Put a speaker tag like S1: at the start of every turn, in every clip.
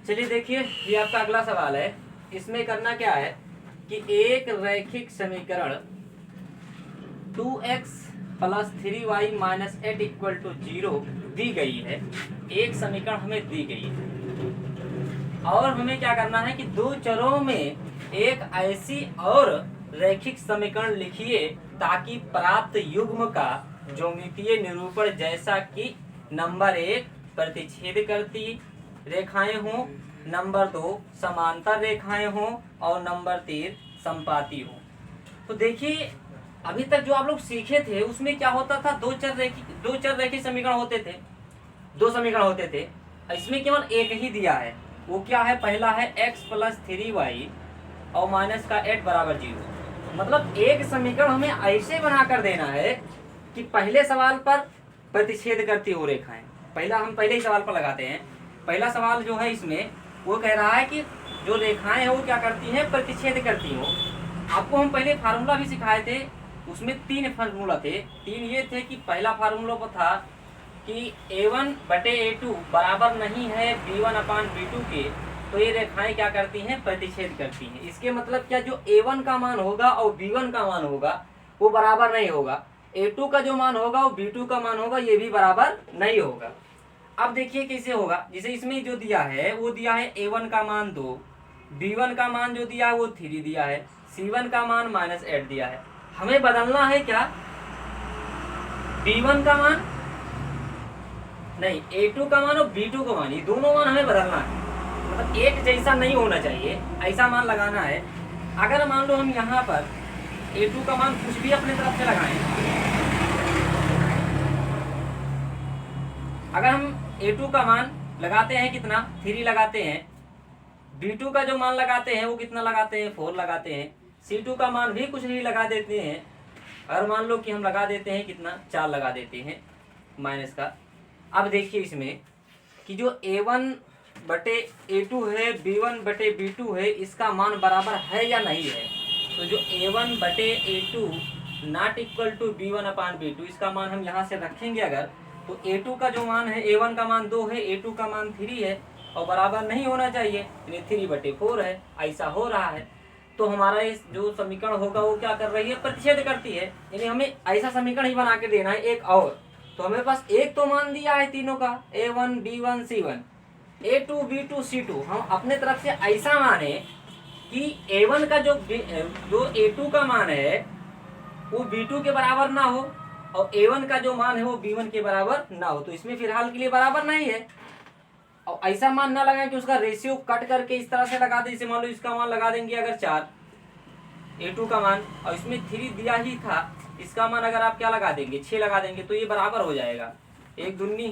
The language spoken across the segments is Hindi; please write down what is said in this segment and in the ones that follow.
S1: चलिए देखिए, ये आपका अगला सवाल है। इसमें करना क्या है कि एक रैखिक समीकरण 2x plus 3y minus 8 equal to 0 दी गई है। एक समीकरण हमें दी गई है और हमें क्या करना है कि दो चरों में एक ऐसी और रैखिक समीकरण लिखिए ताकि प्राप्त युग्म का ज्यामितीय निरूपण जैसा कि नंबर 1 प्रतिच्छेद करती रेखाएं हों, नंबर 2 समांतर रेखाएं हों और नंबर 3 समपाती हो। तो देखिए, अभी तक जो आप लोग सीखे थे उसमें क्या होता था, दो चर रेखी समीकरण होते थे, दो समीकरण होते थे। इसमें केवल एक ही दिया है, वो क्या है, पहला है x प्लस 3y और माइनस का 8 बराबर 0। मतलब एक समीकरण हमें ऐसे बनाकर देना है कि पहले सवाल पर प्रतिच्छेद करती हो रेखाएं। हम पहले ही सवाल पर लगाते हैं। पहला सवाल जो है इसमें वो कह रहा है कि जो रेखाएं हैं वो क्या करती हैं, प्रतिच्छेद करती हो। आपको हम पहले फार्मूला भी सिखाए थे, उसमें 3 फार्मूला थे। 3 ये थे कि पहला फार्मूला वो था कि a1 बटे a2 बराबर नहीं है b1 अपान b2 के, तो ये रेखाएं क्या करती हैं, प्रतिच्छेद करती हैं। इसके मतलब क्या, जो a1 का मान होगा और b1 का मान होगा वो बराबर नहीं होगा, a2 का जो मान होगा वो b2 का मान होगा, ये भी बराबर नहीं होगा। अब देखिए कैसे होगा, जैसे इसमें जो दिया है वो दिया है a1 का मान 2, b1 का मान जो दिया है वो 3 दिया है, c1 का मान माइनस 8 दिया है। हमें बदलना है क्या, b1 का मान नहीं, a2 का मान और b2 का मान, ये दोनों मान हमें बदलना है। मतलब एक जैसा नहीं होना चाहिए, ऐसा मान लगाना है। अगर मान लो हम यहाँ पर a2 का मान कुछ भी अपने तरफ से लगाएं, अगर हम a2 का मान लगाते हैं कितना, 3 लगाते हैं, b2 का जो मान लगाते हैं वो कितना लगाते हैं, 4 लगाते हैं, c2 का मान भी कुछ नहीं लगा देते हैं। अगर मान लो कि हम लगा देते हैं कितना, 4 लगा देते हैं माइनस का। अब देखिए इसमें कि जो a1 बटे a2 है, b1 बटे b2 है, इसका मान बराबर है या नहीं है। तो जो a1 बटे a2 not equal to b1 upon b2, इसका मान हम यहाँ से रखेंगे अगर, तो a2 का जो मान है, a1 का मान 2 है, a2 का मान 3 है और बराबर नहीं होना चाहिए, यानी 3 बटे 4 है, ऐसा हो रहा है। तो हमारा इस जो समीकरण होगा वो क्या कर रही है, प्रतिच्छेद करती है। यानी हमें ऐसा समीकरण ही बना के देना है एक और। तो हमें पास एक तो मान दिया है तीनों का, a1 b1 c1, a2 b2 c2। हम अपने तरफ से ऐसा माने कि a1 का जो a2 का मान है वो b2 के बराबर ना हो और a1 का जो मान है वो b1 के बराबर ना हो। तो इसमें फिलहाल के लिए बराबर नहीं है। और ऐसा मान ना लगाएं कि उसका रेशियो कट करके इस तरह से लगा दें। जैसे मान लो इसका मान लगा देंगे अगर 4, a2 का मान, और इसमें 3 दिया ही था, इसका मान अगर आप क्या लगा देंगे, 6 लगा देंगे, तो ये बराबर हो जाएगा। 1 दूनी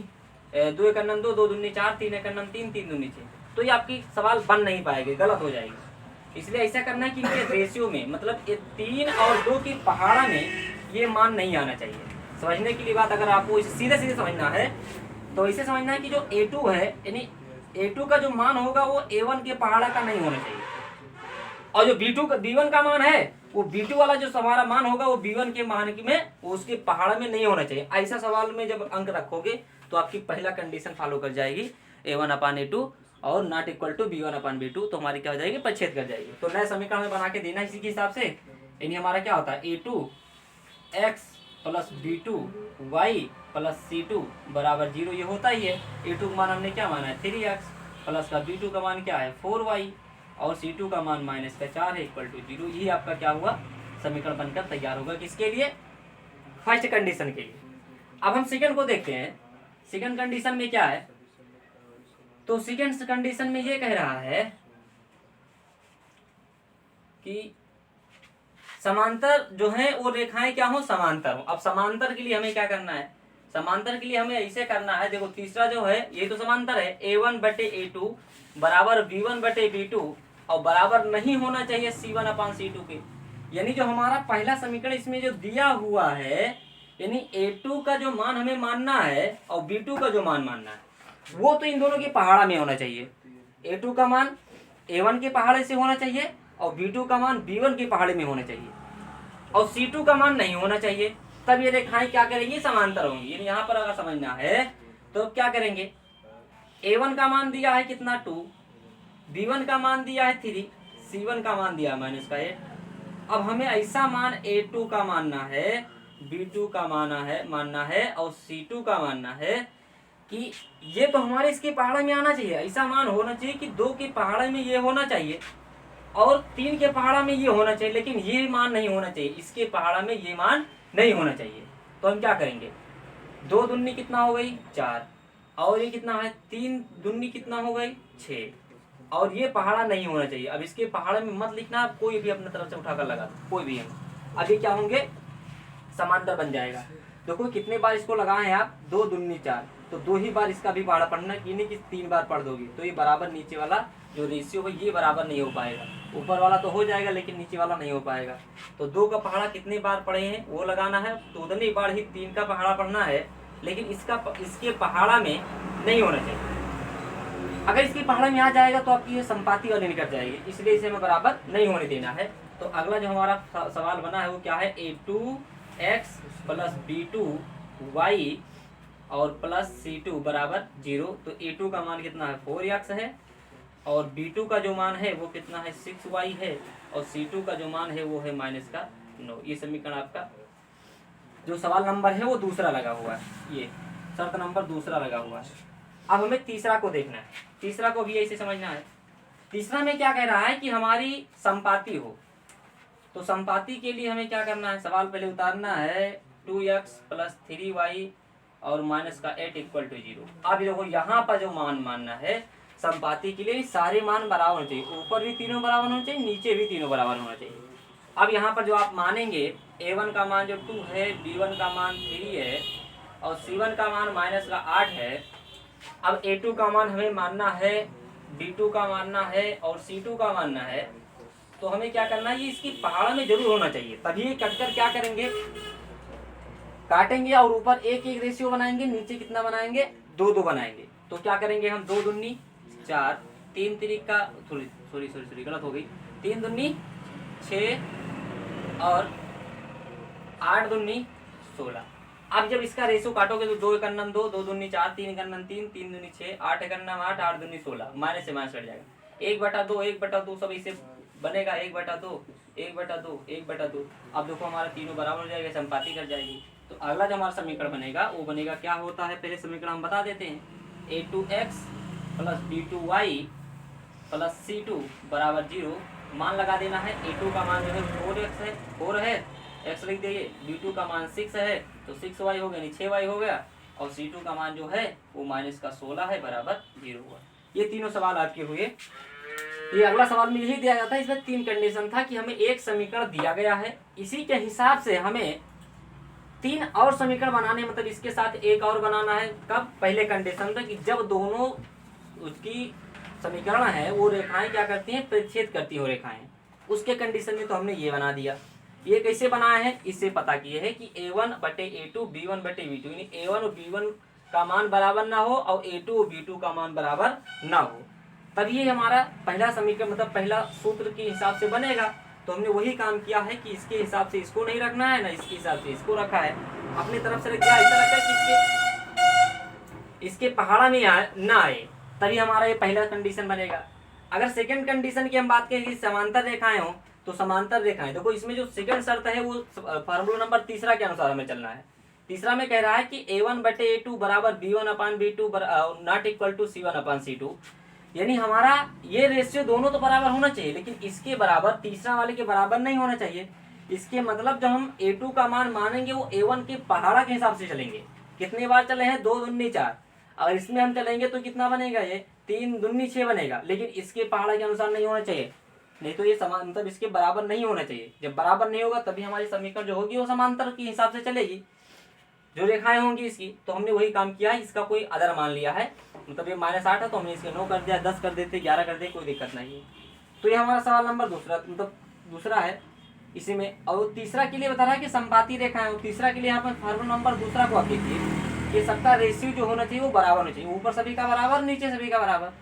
S1: 2 एक अन्नम 2, 2 दूनी 4, 3 एक अन्नम 3, 3 दूनी 6। तो ये आपकी सवाल बन नहीं पाएगी, गलत हो जाएगी। इसलिए ऐसा करना है कि इनके रेशियो में, मतलब 3 और 2 की पहाड़ा में ये मान नहीं आना चाहिए। समझने के लिए बात, अगर आपको इसे सीधे सीधे समझना है तो इसे समझना है कि जो a2 है, यानी a2 का जो मान होगा वो a1 के पहाड़ा का नहीं होना चाहिए, और जो b1 का मान है वो b2 वाला जो हमारा मान होगा वो b1 के मान में, उसके पहाड़ में नहीं होना चाहिए। ऐसा सवाल में जब अंक रखोगे तो आपकी पहला कंडीशन फॉलो कर जाएगी, a1 अपान a2 और not equal to b1 upon b2, तो हमारी क्या हो जाएगी, प्रतिच्छेद कर जाएगी। तो नए समीकरण में बना के देना इसी के हिसाब से। यानी हमारा क्या होता है, a2 x plus b2 y plus c2 बराबर 0, ये होता ही है। a2 का मान हमने क्या माना है, 3x, प्लस का b2 का मान क्या है, 4y, और c2 का मान माइनस का 4 है, इक्वल टू 0। यही आपका क्या हुआ, समीकरण बनकर तैयार होगा। किसके लिए, फर्स्ट कंडीशन के लिए। अब हम सेकंड को देखते हैं। सेकंड कंडीशन में क्या है, तो सेकंड कंडीशन में ये कह रहा है कि समांतर जो है वो रेखाएं क्या हो, समांतर हो। अब समांतर के लिए हमें क्या करना है, समांतर के लिए हमें ऐसे करना है, देखो तीसरा जो है ये तो समांतर है, a1 बटे a2 बराबर b1 बटे b2 और बराबर नहीं होना चाहिए c1 अपान c2 के। यानी जो हमारा पहला समीकरण इसमें जो दिया हुआ है, यानी a2 का जो मान हमें मानना है और b2 का जो मान मानना है, वो तो इन दोनों के पहाड़ा में होना चाहिए। a2 का मान a1 के पहाड़े से होना चाहिए और b2 का मान b1 के पहाड़े में होना चाहिए, और c2 का मान नहीं होना चाहिए। तब ये रेखाएं क्या करेंगी, समांतर होंगी। यानी यहाँ पर अगर समझना है तो क्या करेंगे, a1 का मान दिया है कितना 2, B1 का मान दिया है 3, C1 का मान दिया है -8। अब हमें ऐसा मान A2 का मानना है, B2 का मानना है और C2 का मानना है कि ये तो हमारे इसके पहाड़े में आना चाहिए। ऐसा मान होना चाहिए कि 2 के पहाड़े में ये होना चाहिए और 3 के पहाड़ा में ये होना चाहिए, लेकिन ये मान नहीं होना चाहिए, इसके पहाड़ा में ये मान नहीं होना चाहिए। तो हम क्या करेंगे, 2 दूनी कितना हो गई 4, और ये कितना है 3 दूनी कितना हो गई 6, और ये पहाड़ा नहीं होना चाहिए। अब इसके पहाड़े में मत लिखना, कोई भी अपने तरफ से उठाकर लगा दो, कोई भी हम। अब ये क्या होंगे, समांतर बन जाएगा। देखो कितने बार इसको लगाए हैं आप, 2 दूनी 4, तो 2 ही बार इसका भी पहाड़ा पढ़ना, ये नहीं कि 3 बार पढ़ दोगे तो ये बराबर नीचे वाला जो रेशियो है ये बराबर नहीं हो पाएगा। ऊपर वाला तो हो जाएगा लेकिन नीचे वाला नहीं हो पाएगा। तो 2 का पहाड़ा कितने बार पढ़े हैं वो लगाना है, तो उतनी बार ही 3 का पहाड़ा पढ़ना है, लेकिन इसके पहाड़ा में नहीं होना चाहिए। अगर इसके पहाड़ा में आ जाएगा तो आपकी ये संपाति वाली निकट जाएगी, इसलिए इसे हमें बराबर नहीं होने देना है। तो अगला जो हमारा सवाल बना है वो क्या है, A2x प्लस B2y और प्लस C2 बराबर 0। तो A2 का मान कितना है 4x है, और B2 का जो मान है वो कितना है 6y है, और C2 का जो मान है वो है -9। ये समीकरण आपका जो सवाल नंबर है वो दूसरा लगा हुआ है, ये शर्त नंबर दूसरा लगा हुआ है। अब हमें तीसरा को देखना है, तीसरा को भी ऐसे समझना है। तीसरा में क्या कह रहा है कि हमारी संपाति हो, तो संपाति के लिए हमें क्या करना है, सवाल पहले उतारना है 2x प्लस 3y और -8 = 0। अब देखो यहाँ पर जो मान मानना है संपाति के लिए सारे मान बराबर होने चाहिए, ऊपर भी तीनों बराबर होने चाहिए, नीचे भी तीनों बराबर होना चाहिए। अब यहाँ पर जो आप मानेंगे A1 का मान जो 2 है, B1 का मान 3 है और C1 का मान -8 है। अब A2 का मान हमें मानना है, B2 का मानना है और C2 का मानना है। तो हमें क्या करना है, ये इसकी पहाड़ में जरूर होना चाहिए, तभी ये कटकर क्या करेंगे, काटेंगे और ऊपर 1-1 रेशियो बनाएंगे, नीचे कितना बनाएंगे 2-2 बनाएंगे। तो क्या करेंगे हम, 2 दूनी 4, 3 तिरिका सॉरी गलत हो गई, 3 दूनी 6 और 8 दूनी 16। अब जब इसका रेशियो काटोगे तो 2 एकन्नम 2, 2 दूनी 4, 3 एकन्नम 3, 3 दूनी 6, 8 एकन्नम 8, 8 दूनी 16, माइनस से माइनस कट जाएगा। 1/2 1/2 सब इसे बनेगा, 1/2 1/2 1/2। अब देखो हमारा तीनों बराबर हो जाएगा, संपाति कर जाएगी। तो अगला जो हमारा समीकरण बनेगा वो बनेगा, क्या होता है पहले समीकरण हम बता देते हैं, A2x plus B2y plus C2 बराबर 0। मान लगा देना है, A2 का मान जो है 4 है, x लिख देंगे, B2 का मान 6 है तो 6y हो गया, यानी 6y हो गया, और C2 का मान जो है वो -16 है बराबर 0 हुआ। ये तीनों सवाल आपके हुए। ये अगला सवाल में यही दिया जाता है, इसमें 3 कंडीशन था कि हमें एक समीकरण दिया गया है, इसी के हिसाब से हमें 3 और समीकरण बनाने, मतलब इसके साथ एक और बनाना है। कब, पहले कंडीशन था कि जब दोनों उसकी समीकरण है वो रेखाएं क्या करती हैं, प्रतिच्छेद करती हो रेखाएं, उसके कंडीशन में तो हमने ये बना दिया। ये कैसे बनाया है, इससे पता किए है कि A1/A2 B1/B2, यानी A1 और B1 का मान बराबर ना हो और A2 और B2 का मान बराबर ना हो, तब ये हमारा पहला समीकरण, मतलब पहला सूत्र के हिसाब से बनेगा। तो हमने वही काम किया है कि इसके हिसाब से इसको नहीं रखना है, ना इसके हिसाब से इसको रखा है, अपनी तरफ से क्या ऐसा रखा है कि इसके पहाड़ा में ना आए, तभी हमारा ये पहला कंडीशन बनेगा। अगर सेकंड कंडीशन की हम बात करें कि समांतर रेखाएं हो, तो समांतर रेखाएं, देखो इसमें जो सेकंड शर्त है वो फार्मूला नंबर तीसरा के अनुसार हमें चलना है। तीसरा में कह रहा है कि A1/A2 बराबर B1/B2 not equal to C1/C2, यानी हमारा ये रेशियो दोनों तो बराबर होना चाहिए, लेकिन इसके बराबर, तीसरा वाले के बराबर नहीं होना चाहिए। इसके मतलब जब हम A2 का मान मानेंगे वो A1 के पहाड़ा के हिसाब से चलेंगे। कितने बार चले हैं, 2 दूनी 4, अगर इसमें हम चलेंगे तो कितना बनेगा, ये 3 दूनी 6 बनेगा, लेकिन इसके पहाड़ा के अनुसार नहीं होना चाहिए, नहीं तो ये समान, मतलब इसके बराबर नहीं होना चाहिए। जब बराबर नहीं होगा तभी हमारी समीकरण जो होगी वो समांतर के हिसाब से चलेगी, जो रेखाएं होंगी इसकी। तो हमने वही काम किया है, इसका कोई अदर मान लिया है, मतलब ये -8 है तो हमने इसके 9 कर दिया, 10 कर देते, 11 कर दे, कोई दिक्कत नहीं है। तो ये हमारा सवाल नंबर दूसरा, मतलब दूसरा है इसी में। और तीसरा के लिए बता रहा है कि संपाती रेखाएं, और तीसरा के लिए यहाँ पर फार्मूला नंबर दूसरा को आप देखिए कि सबका रेशियो जो होना चाहिए वो बराबर होना चाहिए, ऊपर सभी का बराबर, नीचे सभी का बराबर।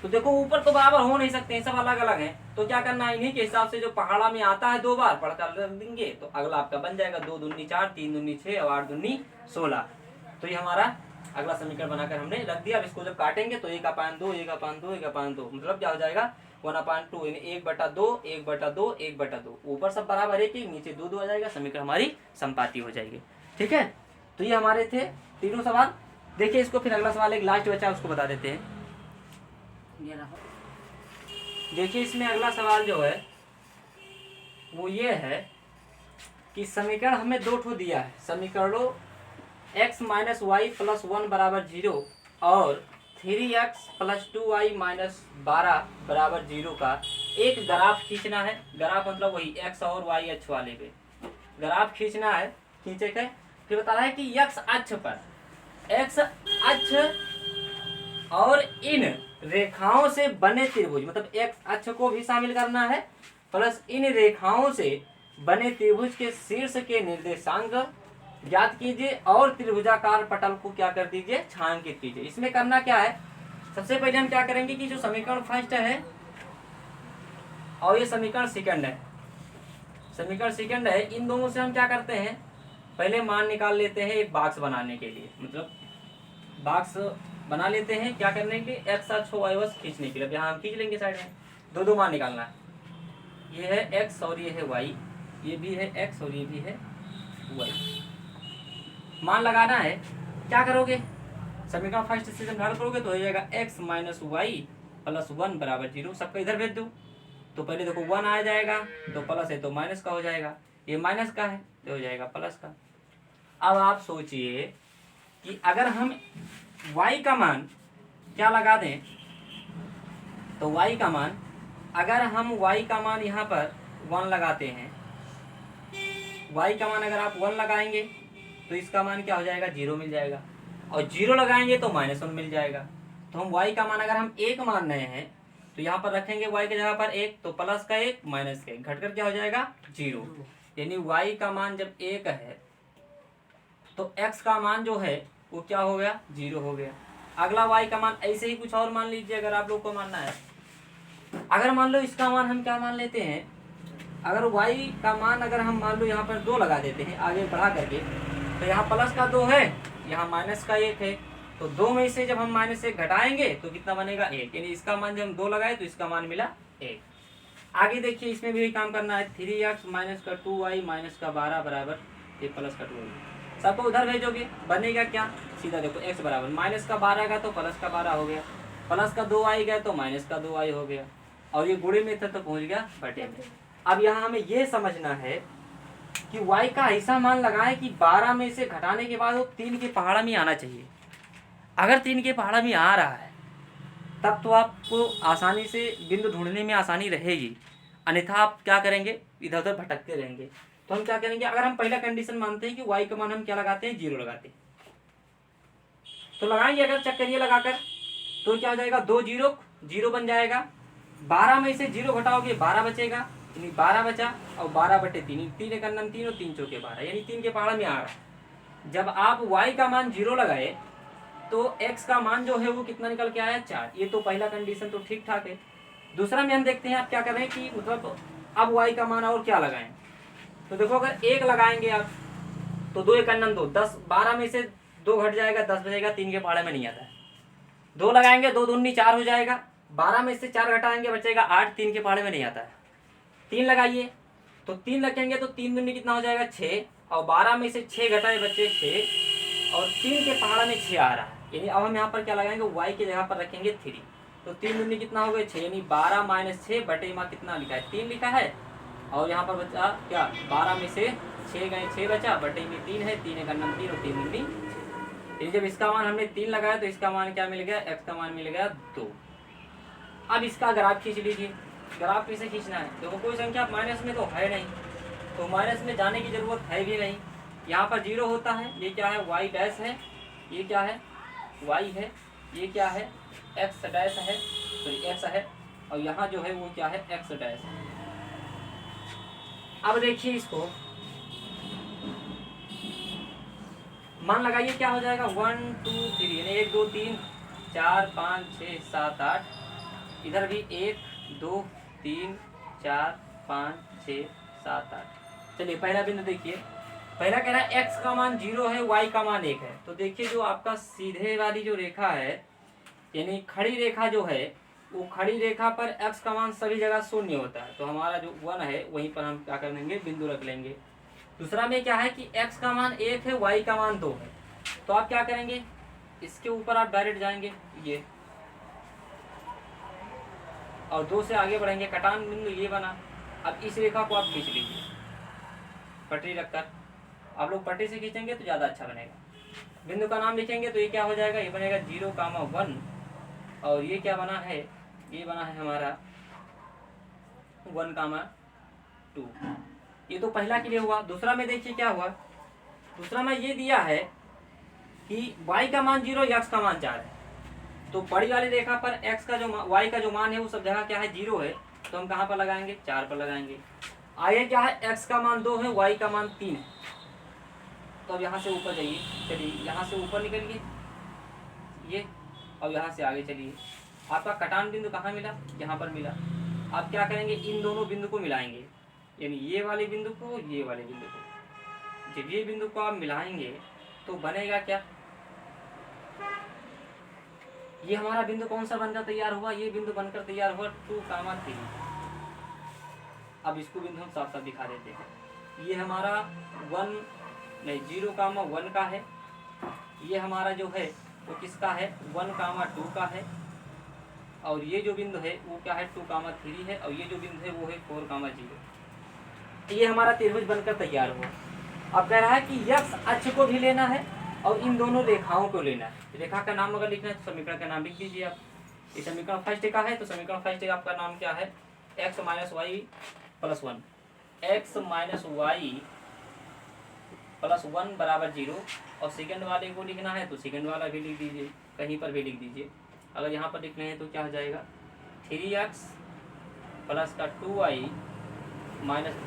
S1: तो देखो ऊपर तो बराबर हो नहीं सकते हैं, सब अलग अलग हैं, तो क्या करना है, इन्हीं के हिसाब से जो पहाड़ा में आता है 2 बार पढ़कर रख देंगे, तो अगला आपका बन जाएगा 2 दूनी 4, 3 दूनी 6 और 8 दूनी 16। तो ये हमारा अगला समीकरण बनाकर हमने रख दिया। अब इसको जब काटेंगे तो 1/2 1/2 1/2 मतलब क्या हो जाएगा 1/2 यानी 1/2 1/2 1/2 ऊपर सब बराबर है कि नीचे 2 2 आ जाएगा, समीकरण हमारी संपाती हो जाएगी। ठीक है, तो ये हमारे थे तीनों सवाल। देखिए इसको फिर अगला सवाल एक लास्ट बचा उसको बता देते हैं। देखिए इसमें अगला सवाल जो है वो ये है कि समीकरण हमें दो ठो दिया है, समीकरणों x - y + 1 = 0 और 3x + 2y - 12 = 0 का एक ग्राफ खींचना है। ग्राफ मतलब वही x और y अक्ष वाले पे ग्राफ खींचना है। खींचे के फिर बता रहा है कि x अक्ष पर x अक्ष और इन रेखाओं से बने त्रिभुज मतलब x अक्ष को भी शामिल करना है प्लस इन रेखाओं से बने त्रिभुज के शीर्ष के निर्देशांक ज्ञात कीजिए और त्रिभुजाकार पटल को क्या कर दीजिए छायांकित कीजिए। इसमें करना क्या है, सबसे पहले हम क्या करेंगे कि जो समीकरण फर्स्ट है और ये समीकरण सेकंड है, समीकरण सेकंड है, इन दोनों से हम क्या करते हैं पहले मान निकाल लेते हैं एक बॉक्स बनाने के लिए, मतलब बॉक्स बना लेते हैं क्या करने के लिए एक्स अक्ष वाई अक्ष खींचने के लिए। अब यहाँ हम खींच लेंगे साइड में, दो दो मान निकालना है, ये है एक्स और ये है वाई, ये भी है एक्स और ये भी है वाई। मान लगाना है, क्या करोगे समीकरण फर्स्ट से जब हल करोगे तो हो जाएगा x - y + 1 = 0। सबका इधर भेज दो तो पहले देखो 1 आ जाएगा तो प्लस है तो माइनस का हो जाएगा, ये माइनस का है तो हो जाएगा प्लस का। अब आप सोचिए कि अगर हम y का मान क्या लगा दें तो y का मान अगर हम y का मान यहाँ पर 1 लगाते हैं, y का मान अगर आप 1 लगाएंगे तो इसका मान क्या हो जाएगा 0 मिल जाएगा और 0 लगाएंगे तो -1 मिल जाएगा। तो हम y का मान अगर हम 1 मान रहे हैं तो यहाँ पर रखेंगे y की जगह पर 1 तो प्लस का 1 माइनस का 1 घटकर क्या हो जाएगा 0। यानी y का मान जब 1 है तो x का मान जो है वो क्या हो गया 0 हो गया। अगला y का मान ऐसे ही कुछ और मान लीजिए अगर आप लोग को मानना है। अगर मान लो इसका मान हम क्या मान लेते हैं, अगर y का मान अगर हम मान लो यहाँ पर 2 लगा देते हैं आगे बढ़ा करके तो यहाँ प्लस का 2 है यहाँ माइनस का 1 है तो 2 में से जब हम -1 घटाएंगे तो कितना बनेगा 1, यानी इसका मान जब हम 2 लगाए तो इसका मान मिला 1। आगे देखिए इसमें भी काम करना है 3x - 2y - 12 बराबर ये प्लस का 2y, सबको उधर भेजोगे बनेगा क्या सीधा देखो x बराबर माइनस का 12 का तो प्लस का 12 हो गया, प्लस का 2 आई गया तो माइनस का 2 आई हो गया और ये गुणे में था तो पहुंच गया बटे में। अब यहाँ हमें ये समझना है कि y का ऐसा मान लगाए कि 12 में से घटाने के बाद वो 3 के पहाड़ा में आना चाहिए। अगर 3 के पहाड़ा में आ रहा है तब तो आपको आसानी से बिंदु ढूंढने में आसानी रहेगी, अन्यथा आप क्या करेंगे इधर उधर भटकते रहेंगे। तो हम क्या करेंगे, अगर हम पहला कंडीशन मानते हैं कि y का मान हम क्या लगाते हैं 0 लगाते हैं तो लगाएंगे अगर चेक करिए लगाकर तो क्या हो जाएगा 2 0 0 बन जाएगा। 12 में से 0 घटाओगे 12 बचेगा, यानी 12 बचा और 12 बटे 3 3 एक अन्नम 3 और 3 चौके 12 यानी 3 के पहाड़ा में आ रहा। जब आप y का मान 0 लगाए तो x का मान जो है वो कितना निकल के आया 4। ये तो पहला कंडीशन तो ठीक ठाक है। दूसरा में हम देखते हैं आप क्या कर रहे हैं कि मतलब अब y का मान और क्या लगाएं तो देखो अगर 1 लगाएंगे आप तो 2 एक अन्नम 2 10 12 में से 2 घट जाएगा 10 बचेगा, 3 के पहाड़े में नहीं आता है। 2 लगाएंगे 2 दूनी 4 हो जाएगा, 12 में से 4 घटाएंगे बचेगा 8, 3 के पहाड़े में नहीं आता है। 3 लगाइए तो 3 रखेंगे तो 3 दूनी कितना हो जाएगा 6 और 12 में से 6 घटाए बचे 6 और 3 के पहाड़ा में 6 आ रहा है। यानी अब हम यहाँ पर क्या लगाएंगे y की जगह पर रखेंगे 3 तो 3 दूनी कितना हो गए 6 यानी 12 - 6 बटे में कितना लिखा है 3 लिखा है और यहाँ पर बचा क्या 12 में से 6 गए 6 बचा बटे में 3 है 3 एक अन्नम 3 और 3 दूनी। यानी जब इसका मान हमने 3 लगाया तो इसका मान क्या मिल गया x का मान मिल गया 2। अब इसका ग्राफ खींच लीजिए। ग्राफ कैसे खींचना है, देखो कोई संख्या माइनस में तो है नहीं तो माइनस में जाने की जरूरत है भी नहीं। यहाँ पर 0 होता है, ये क्या है y डैश है, ये क्या है y है, ये क्या है x डैश है सॉरी x है और यहाँ जो है वो क्या है x डैश है। अब देखिए इसको मान लगाइए क्या हो जाएगा 1 2 3 यानी 1 2 3 4 5 6 7 8 इधर भी 1 2 3 4 5 6 7 8। चलिए पहला बिंदु देखिए पहला कह रहा है x का मान 0 है, y का मान 1 है। तो देखिए जो आपका सीधे वाली जो रेखा है, यानी खड़ी रेखा जो है, वो खड़ी रेखा पर x का मान सभी जगह 0 होता है। तो हमारा जो 1 है वहीं पर हम क्या कर लेंगे, बिंदु रख लेंगे। दूसरा में क्या है कि x का मान 1 है, y का मान 2 है। तो आप क्या करेंगे, इसके ऊपर आप डायरेक्ट जाएंगे ये, और 2 से आगे बढ़ेंगे, कटान बिंदु ये बना। अब इस रेखा को आप खींच लीजिए पटरी रखकर। आप लोग पटरी से खींचेंगे तो ज़्यादा अच्छा बनेगा। बिंदु का नाम लिखेंगे तो ये क्या हो जाएगा, ये बनेगा 0,1, और ये क्या बना है, ये बना है हमारा 1,2। ये तो पहला के लिए हुआ। दूसरा में देखिए क्या हुआ, दूसरा में ये दिया है कि y का मान 0, x का मान 4 है। तो बड़ी वाली रेखा पर x का जो y का जो मान है वो सब जगह क्या है, 0 है। तो हम कहाँ पर लगाएंगे, 4 पर लगाएंगे। आगे क्या है, x का मान 2 है, y का मान 3 है। तो अब यहाँ से ऊपर जाइए, चलिए यहाँ से ऊपर निकलिए ये, और यहाँ से आगे चलिए। आपका कटान बिंदु कहाँ मिला, यहाँ पर मिला। आप क्या करेंगे, इन दोनों बिंदु को मिलाएंगे, यानी ये वाले बिंदु को, ये वाले बिंदु को। जब ये बिंदु को आप मिलाएंगे तो बनेगा क्या, ये हमारा बिंदु कौन सा बनकर तैयार हुआ, ये बिंदु बनकर तैयार हुआ 2,3। अब इसको बिंदु हम साफ साफ दिखा देते हैं। ये हमारा 0,1 का है, ये हमारा जो है वो किसका है, 1,2 का है, और ये जो बिंदु है वो क्या है, 2,3 है, और ये जो बिंदु है वो है 4,0। ये हमारा त्रिभुज बनकर तैयार हुआ। अब कह रहा है कि x अक्ष को भी लेना है और इन दोनों रेखाओं को लेना है। रेखा का नाम अगर लिखना है तो समीकरण का नाम लिख दीजिए आप। ये समीकरण फर्स्ट का है, तो समीकरण फर्स्ट का आपका नाम क्या है, x - y + 1, x - y + 1 = 0। और सेकंड वाले को लिखना है तो सेकंड वाला भी लिख दीजिए, कहीं पर भी लिख दीजिए। अगर यहाँ पर लिखना है तो क्या हो जाएगा, 3x + 2y - 12 =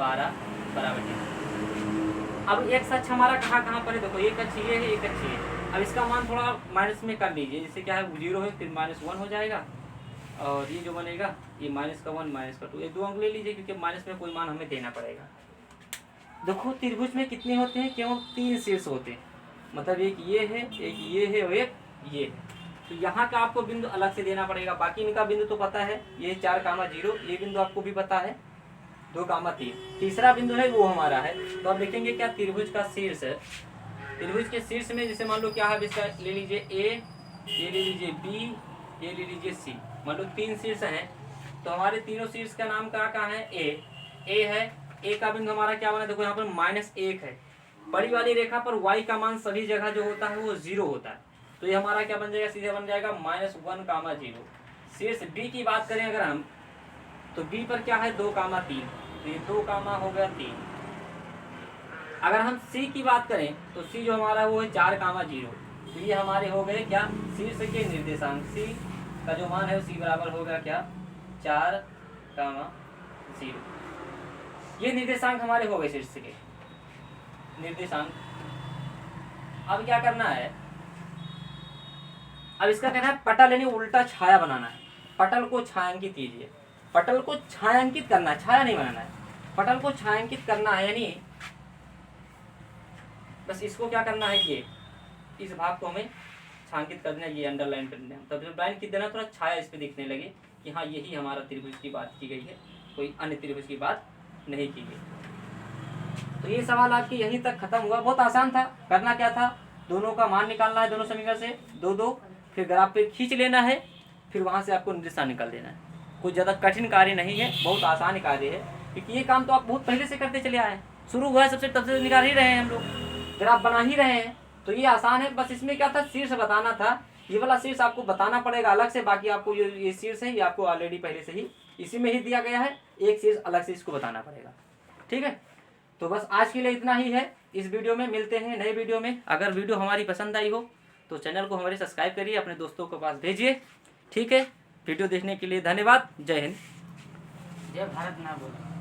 S1: 0। अब x अक्ष हमारा कहाँ कहाँ पर है, देखो एक अक्ष ये है, एक अक्ष ये है। अब इसका मान थोड़ा माइनस में कर लीजिए, जिससे क्या है 0 है, फिर -1 हो जाएगा, और ये जो बनेगा ये -1 -2। ये 2 अंक ले लीजिए, क्योंकि माइनस में कोई मान हमें देना पड़ेगा। देखो त्रिभुज में कितने होते हैं, केवल 3 शीर्ष होते हैं, मतलब एक ये है, एक ये है और एक ये है। तो यहाँ का आपको बिंदु अलग से देना पड़ेगा। बाकी इनका बिंदु तो पता है, ये 4,0, ये बिंदु आपको भी पता है 2,3। तीसरा बिंदु है वो हमारा है। तो आप देखेंगे क्या, त्रिभुज का शीर्ष है, त्रिभुज के शीर्ष में जैसे मान लो क्या है, इसका ले लीजिए A, ये ले लीजिए B, ये ले लीजिए C। मान लो 3 शीर्ष हैं, तो हमारे तीनों शीर्ष का नाम कहाँ है, A है। A का बिंदु हमारा क्या बना, देखो यहाँ पर -1 है। बड़ी वाली रेखा पर y का मान सभी जगह जो होता है वो 0 होता है। तो ये हमारा क्या बन जाएगा, सीधे बन जाएगा -1,0। शीर्ष B की बात करें अगर हम, तो B पर क्या है 2,3, तो ये 2, हो गया 3। अगर हम C की बात करें तो C जो हमारा वो है 4,0। तो ये हमारे हो गए क्या, शीर्ष के निर्देशांक। C का जो मान है C बराबर हो गया क्या, 4,0। ये निर्देशांक हमारे हो गए शीर्ष के निर्देशांक। अब क्या करना है, अब इसका कहना है पटल यानी उल्टा छाया बनाना है। पटल को छायांकित कीजिए, पटल को छायांकित करना है, छाया नहीं बनाना है, पटल को छायांकित करना है। यानी बस इसको क्या करना है, ये इस भाग को हमें छायांकित कर देना, ये अंडरलाइन कर देना। तब जब लाइन की देना थोड़ा छाया इस पे दिखने लगे कि हाँ यही हमारा त्रिभुज की बात की गई है, कोई अन्य त्रिभुज की बात नहीं की गई। तो ये सवाल आपकी यहीं तक खत्म हुआ। बहुत आसान था। करना क्या था, दोनों का मान निकालना है, दोनों समीकरण से 2-2, फिर ग्राफ पे खींच लेना है, फिर वहाँ से आपको निर्देशांक निकाल देना है। कोई ज़्यादा कठिन कार्य नहीं है, बहुत आसान कार्य है, क्योंकि ये काम तो आप बहुत पहले से करते चले आए हैं। शुरू हुआ है सबसे, तब से निकाल ही रहे हैं हम लोग, ग्राफ बना ही रहे हैं। तो ये आसान है। बस इसमें क्या था, शीर्ष बताना था। ये वाला शीर्ष आपको बताना पड़ेगा अलग से, बाकी आपको ये शीर्ष है ये आपको ऑलरेडी पहले से ही इसी में ही दिया गया है। एक शीर्ष अलग से इसको बताना पड़ेगा, ठीक है। तो बस आज के लिए इतना ही है। इस वीडियो में मिलते हैं नए वीडियो में। अगर वीडियो हमारी पसंद आई हो तो चैनल को हमारे सब्सक्राइब करिए, अपने दोस्तों के पास भेजिए, ठीक है। वीडियो देखने के लिए धन्यवाद। जय हिंद।
S2: जय भारत ना बोलो।